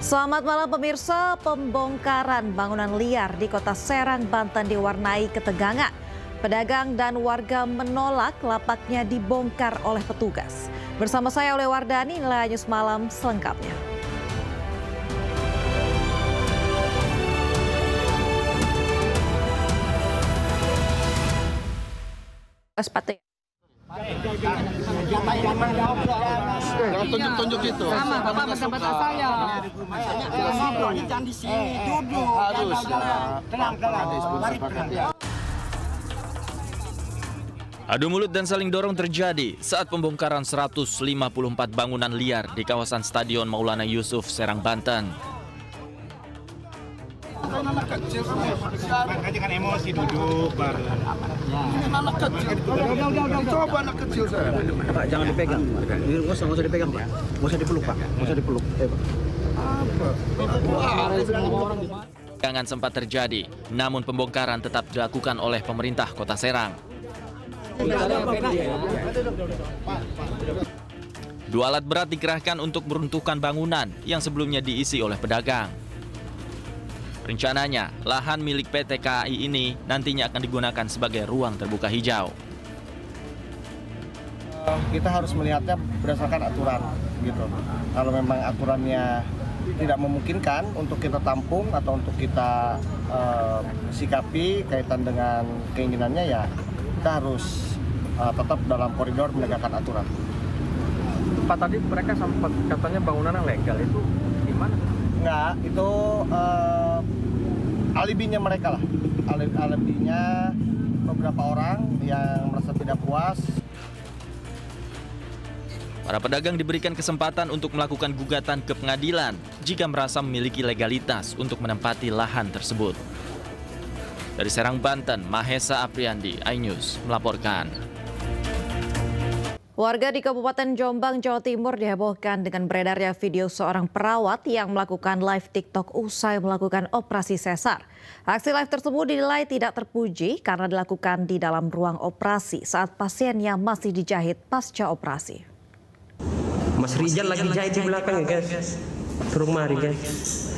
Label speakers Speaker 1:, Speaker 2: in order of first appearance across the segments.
Speaker 1: Selamat malam pemirsa, pembongkaran bangunan liar di kota Serang, Banten diwarnai ketegangan. Pedagang dan warga menolak lapaknya dibongkar oleh petugas. Bersama saya Oleh Wardani, inilah News Malam selengkapnya. Sepatu.
Speaker 2: Jangan tunjuk-tunjuk itu.
Speaker 3: Sama, Bapak pendapat saya.
Speaker 2: Jangan di sini, duduk. Harus. Tenang.
Speaker 4: Adu mulut dan saling dorong terjadi saat pembongkaran 154 bangunan liar di kawasan Stadion Maulana Yusuf, Serang, Banten.
Speaker 2: Anak kecil makanya kan emosi duduk bareng. Ini anak kecil. Coba anak kecil saya.
Speaker 5: Pak, jangan dipegang. Nggak usah dipegang, Pak. Nggak usah dipeluk, Pak. Nggak usah dipeluk.
Speaker 2: Apa?
Speaker 4: Tegangan sempat terjadi, namun pembongkaran tetap dilakukan oleh pemerintah Kota Serang. Dua alat berat dikerahkan untuk meruntuhkan bangunan yang sebelumnya diisi oleh pedagang. Rencananya, lahan milik PT KAI ini nantinya akan digunakan sebagai ruang terbuka hijau.
Speaker 5: Kita harus melihatnya berdasarkan aturan, gitu. Kalau memang aturannya tidak memungkinkan untuk kita tampung atau untuk kita sikapi kaitan dengan keinginannya, ya kita harus tetap dalam koridor menegakkan aturan.
Speaker 6: Pak, tadi mereka sempat katanya bangunan yang legal, itu gimana?
Speaker 5: Enggak, itu alibinya mereka lah. Alibinya beberapa orang yang merasa tidak puas.
Speaker 4: Para pedagang diberikan kesempatan untuk melakukan gugatan ke pengadilan jika merasa memiliki legalitas untuk menempati lahan tersebut. Dari Serang, Banten, Mahesa Apriandi, iNews melaporkan.
Speaker 1: Warga di Kabupaten Jombang, Jawa Timur dihebohkan dengan beredarnya video seorang perawat yang melakukan live TikTok usai melakukan operasi sesar. Aksi live tersebut dinilai tidak terpuji karena dilakukan di dalam ruang operasi saat pasiennya masih dijahit pasca operasi.
Speaker 7: Mas Rizal lagi jahit di belakang ya guys. Turun mari guys.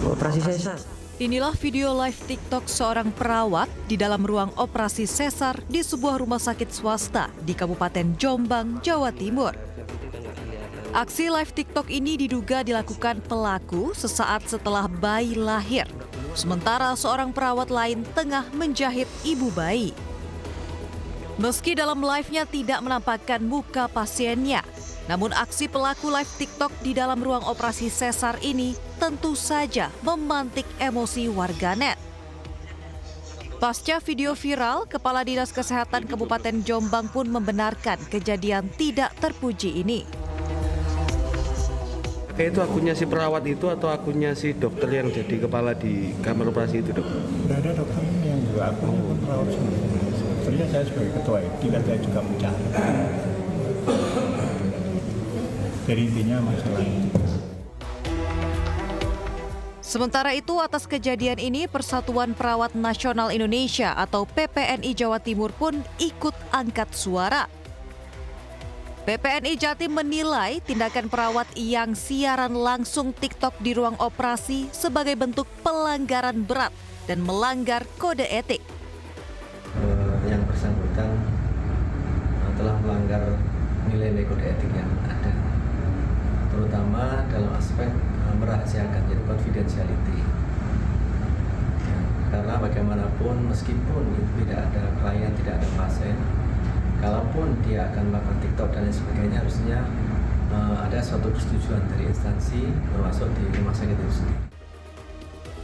Speaker 7: Operasi sesar.
Speaker 1: Inilah video live TikTok seorang perawat di dalam ruang operasi sesar di sebuah rumah sakit swasta di Kabupaten Jombang, Jawa Timur. Aksi live TikTok ini diduga dilakukan pelaku sesaat setelah bayi lahir, sementara seorang perawat lain tengah menjahit ibu bayi. Meski dalam live-nya tidak menampakkan muka pasiennya, namun aksi pelaku live TikTok di dalam ruang operasi sesar ini tentu saja memantik emosi warganet. Pasca video viral, Kepala Dinas Kesehatan Kabupaten Jombang pun membenarkan kejadian tidak terpuji ini.
Speaker 7: Itu akunnya si perawat itu atau akunnya si dokter yang jadi kepala di kamar operasi itu, Dok?
Speaker 2: Tidak ada dokter yang juga aku perawat sendiri. Sebenarnya saya sebagai ketua ID kan saya juga mencari. Jadi intinya masalah ini.
Speaker 1: Sementara itu, atas kejadian ini Persatuan Perawat Nasional Indonesia atau PPNI Jawa Timur pun ikut angkat suara. PPNI Jatim menilai tindakan perawat yang siaran langsung TikTok di ruang operasi sebagai bentuk pelanggaran berat dan melanggar kode etik.
Speaker 8: Yang bersangkutan telah melanggar nilai-nilai kode etik yang ada, terutama dalam aspek merahasiakan, jadi confidentiality. Ya, karena bagaimanapun meskipun tidak ada klien, tidak ada pasien, kalaupun dia akan melakukan TikTok dan lain sebagainya, harusnya ada suatu persetujuan dari instansi termasuk di rumah sakit itu sendiri.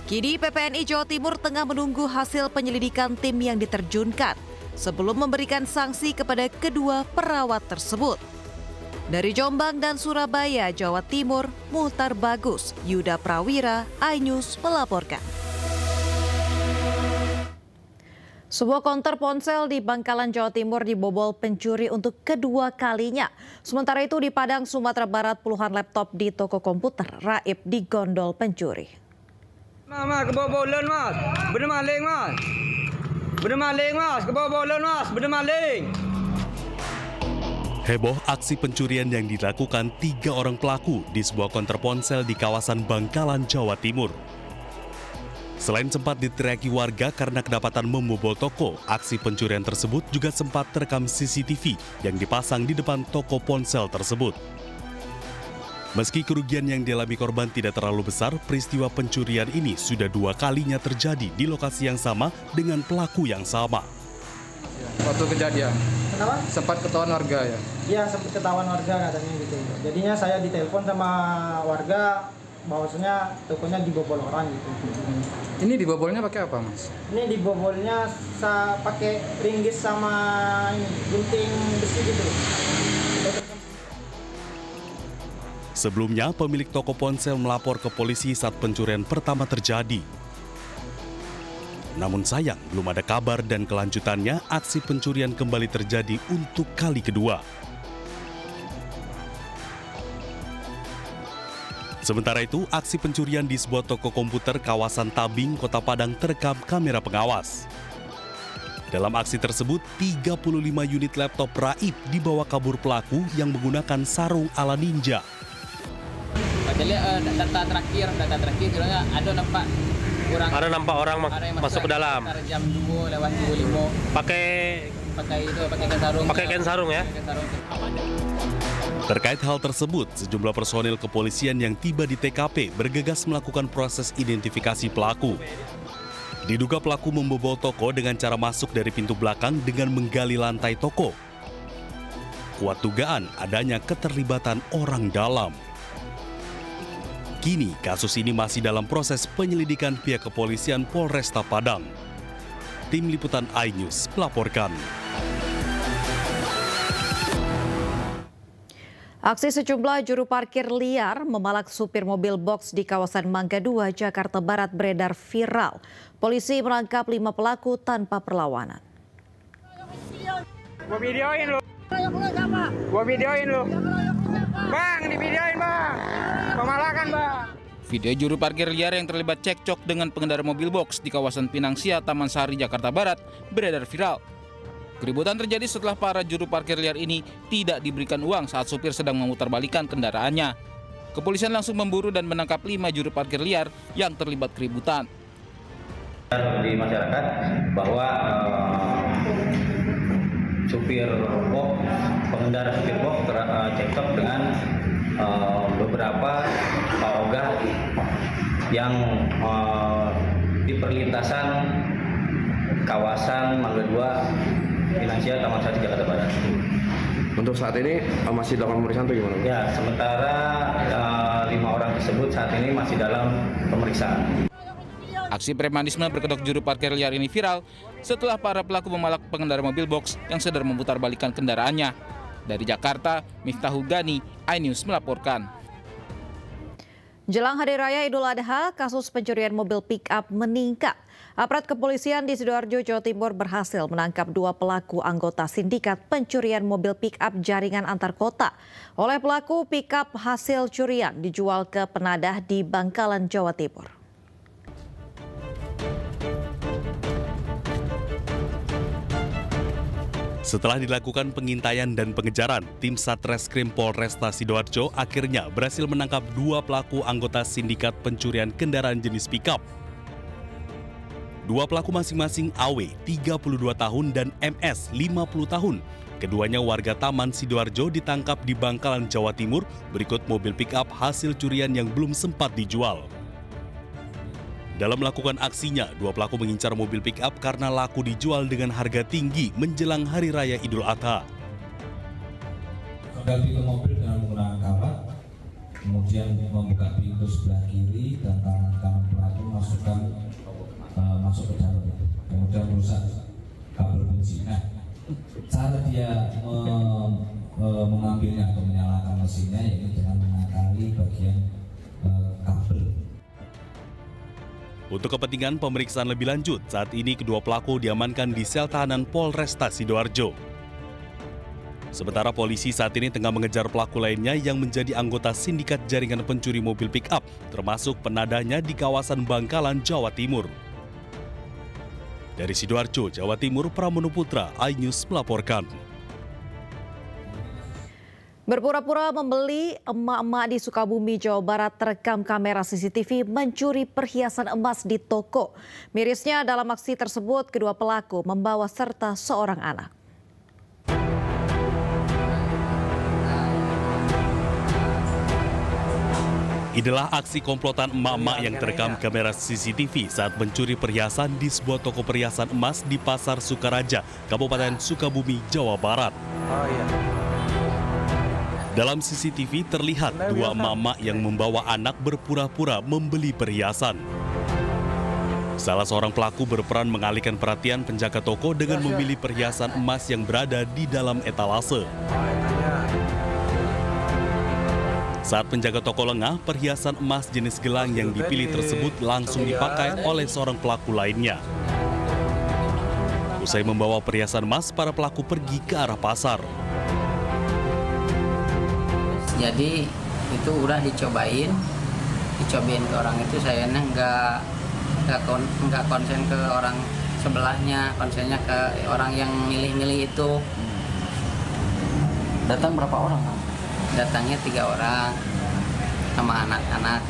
Speaker 1: Kini PPNI Jawa Timur tengah menunggu hasil penyelidikan tim yang diterjunkan sebelum memberikan sanksi kepada kedua perawat tersebut. Dari Jombang dan Surabaya, Jawa Timur, Muhtar Bagus, Yuda Prawira, iNews melaporkan. Sebuah konter ponsel di Bangkalan, Jawa Timur dibobol pencuri untuk kedua kalinya. Sementara itu di Padang, Sumatera Barat, puluhan laptop di toko komputer raib digondol pencuri.
Speaker 3: Mas, kebobolan mas, bener maling mas. Bener maling mas, kebobolan mas, bener maling.
Speaker 9: Heboh aksi pencurian yang dilakukan 3 orang pelaku di sebuah konter ponsel di kawasan Bangkalan, Jawa Timur. Selain sempat diteriaki warga karena kedapatan membobol toko, aksi pencurian tersebut juga sempat terekam CCTV yang dipasang di depan toko ponsel tersebut. Meski kerugian yang dialami korban tidak terlalu besar, peristiwa pencurian ini sudah 2 kalinya terjadi di lokasi yang sama dengan pelaku yang sama.
Speaker 10: Waktu kejadian.
Speaker 11: Kenapa?
Speaker 10: Sempat ketahuan warga ya?
Speaker 11: Iya, sempat ketahuan warga katanya gitu. Jadinya saya ditelepon sama warga bahwasanya tokonya dibobol orang gitu.
Speaker 10: Ini dibobolnya pakai apa, Mas?
Speaker 11: Ini dibobolnya pakai ringgis sama gunting besi gitu.
Speaker 9: Sebelumnya, pemilik toko ponsel melapor ke polisi saat pencurian pertama terjadi. Namun sayang, belum ada kabar dan kelanjutannya aksi pencurian kembali terjadi untuk kali kedua. Sementara itu, aksi pencurian di sebuah toko komputer kawasan Tabing, Kota Padang terekam kamera pengawas. Dalam aksi tersebut, 35 unit laptop raib dibawa kabur pelaku yang menggunakan sarung ala ninja.
Speaker 12: Data terakhir bilangnya ada nampak orang masuk ke dalam. Jam 2:25. Pakai kain sarung ya.
Speaker 9: Terkait hal tersebut, sejumlah personil kepolisian yang tiba di TKP bergegas melakukan proses identifikasi pelaku. Diduga pelaku membobol toko dengan cara masuk dari pintu belakang dengan menggali lantai toko. Kuat dugaan adanya keterlibatan orang dalam. Kini, kasus ini masih dalam proses penyelidikan pihak kepolisian Polresta Padang. Tim Liputan iNews melaporkan.
Speaker 1: Aksi sejumlah juru parkir liar memalak supir mobil box di kawasan Mangga 2, Jakarta Barat beredar viral. Polisi menangkap 5 pelaku tanpa perlawanan.
Speaker 3: Gua videoin lu. Bang, divideoin bang. Pemalakan bang.
Speaker 12: Video juru parkir liar yang terlibat cekcok dengan pengendara mobil box di kawasan Pinang Sia, Taman Sari, Jakarta Barat beredar viral. Keributan terjadi setelah para juru parkir liar ini tidak diberikan uang saat supir sedang memutarbalikkan kendaraannya. Kepolisian langsung memburu dan menangkap 5 juru parkir liar yang terlibat keributan.
Speaker 13: Di masyarakat bahwa pengendara supir box cekcok dengan beberapa ogah yang di perlintasan kawasan Mangga 2, Pinang Sia, Taman Sari, Jakarta Barat.
Speaker 7: Untuk saat ini masih dilakukan pemeriksaan atau gimana?
Speaker 13: Ya, sementara 5 orang tersebut saat ini masih dalam pemeriksaan.
Speaker 12: Aksi premanisme berkedok juru parkir liar ini viral setelah para pelaku memalak pengendara mobil box yang sedang memutarbalikkan kendaraannya. Dari Jakarta, Miftahul Gani, iNews melaporkan.
Speaker 1: Jelang Hari Raya Idul Adha, kasus pencurian mobil pick-up meningkat. Aparat kepolisian di Sidoarjo, Jawa Timur berhasil menangkap 2 pelaku anggota sindikat pencurian mobil pick-up jaringan antar kota. Oleh pelaku, pick-up hasil curian dijual ke penadah di Bangkalan, Jawa Timur.
Speaker 9: Setelah dilakukan pengintaian dan pengejaran, tim Satreskrim Polresta Sidoarjo akhirnya berhasil menangkap 2 pelaku anggota sindikat pencurian kendaraan jenis pick-up. 2 pelaku masing-masing AW 32 tahun dan MS 50 tahun. Keduanya warga Taman Sidoarjo ditangkap di Bangkalan, Jawa Timur berikut mobil pick-up hasil curian yang belum sempat dijual. Dalam melakukan aksinya, 2 pelaku mengincar mobil pick-up karena laku dijual dengan harga tinggi menjelang Hari Raya Idul Adha.
Speaker 14: Mengganti ke mobil dengan menggunakan kawat, kemudian membuka pintu sebelah kiri dan tangan kanan pelaku masuk ke dalam, kemudian merusak kabel kunci. Nah, cara dia mengambilnya atau menyalakan mesinnya yaitu dengan mengakali bagian kabel.
Speaker 9: Untuk kepentingan pemeriksaan lebih lanjut, saat ini kedua pelaku diamankan di sel tahanan Polresta Sidoarjo. Sementara polisi saat ini tengah mengejar pelaku lainnya yang menjadi anggota sindikat jaringan pencuri mobil pick-up, termasuk penadahnya di kawasan Bangkalan, Jawa Timur. Dari Sidoarjo, Jawa Timur, Pramono Putra, iNews melaporkan.
Speaker 1: Berpura-pura membeli, emak-emak di Sukabumi, Jawa Barat terekam kamera CCTV mencuri perhiasan emas di toko. Mirisnya dalam aksi tersebut, kedua pelaku membawa serta seorang anak.
Speaker 9: Inilah aksi komplotan emak-emak yang terekam kamera CCTV saat mencuri perhiasan di sebuah toko perhiasan emas di Pasar Sukaraja, Kabupaten Sukabumi, Jawa Barat. Dalam CCTV terlihat dua emak-emak yang membawa anak berpura-pura membeli perhiasan. Salah seorang pelaku berperan mengalihkan perhatian penjaga toko dengan memilih perhiasan emas yang berada di dalam etalase. Saat penjaga toko lengah, perhiasan emas jenis gelang yang dipilih tersebut langsung dipakai oleh seorang pelaku lainnya. Usai membawa perhiasan emas, para pelaku pergi ke arah pasar.
Speaker 15: Jadi itu udah dicobain ke orang itu, sayanya nggak konsen ke orang sebelahnya, konsennya ke orang yang milih-milih itu.
Speaker 8: Datang berapa orang?
Speaker 15: Datangnya 3 orang sama anak-anak,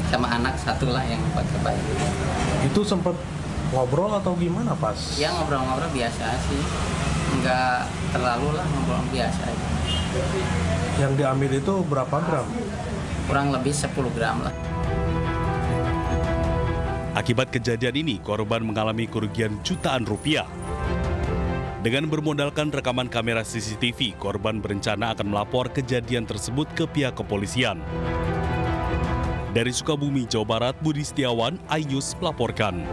Speaker 15: sama anak satu lah yang pakai baju.
Speaker 16: Itu sempat ngobrol atau gimana pas?
Speaker 15: Ya ngobrol-ngobrol biasa sih, nggak terlalu lah, ngobrol biasa aja.
Speaker 16: Yang diambil itu berapa gram?
Speaker 15: Kurang lebih 10 gram lah.
Speaker 9: Akibat kejadian ini, korban mengalami kerugian jutaan rupiah. Dengan bermodalkan rekaman kamera CCTV, korban berencana akan melapor kejadian tersebut ke pihak kepolisian. Dari Sukabumi, Jawa Barat, Budi Setiawan, iNews melaporkan.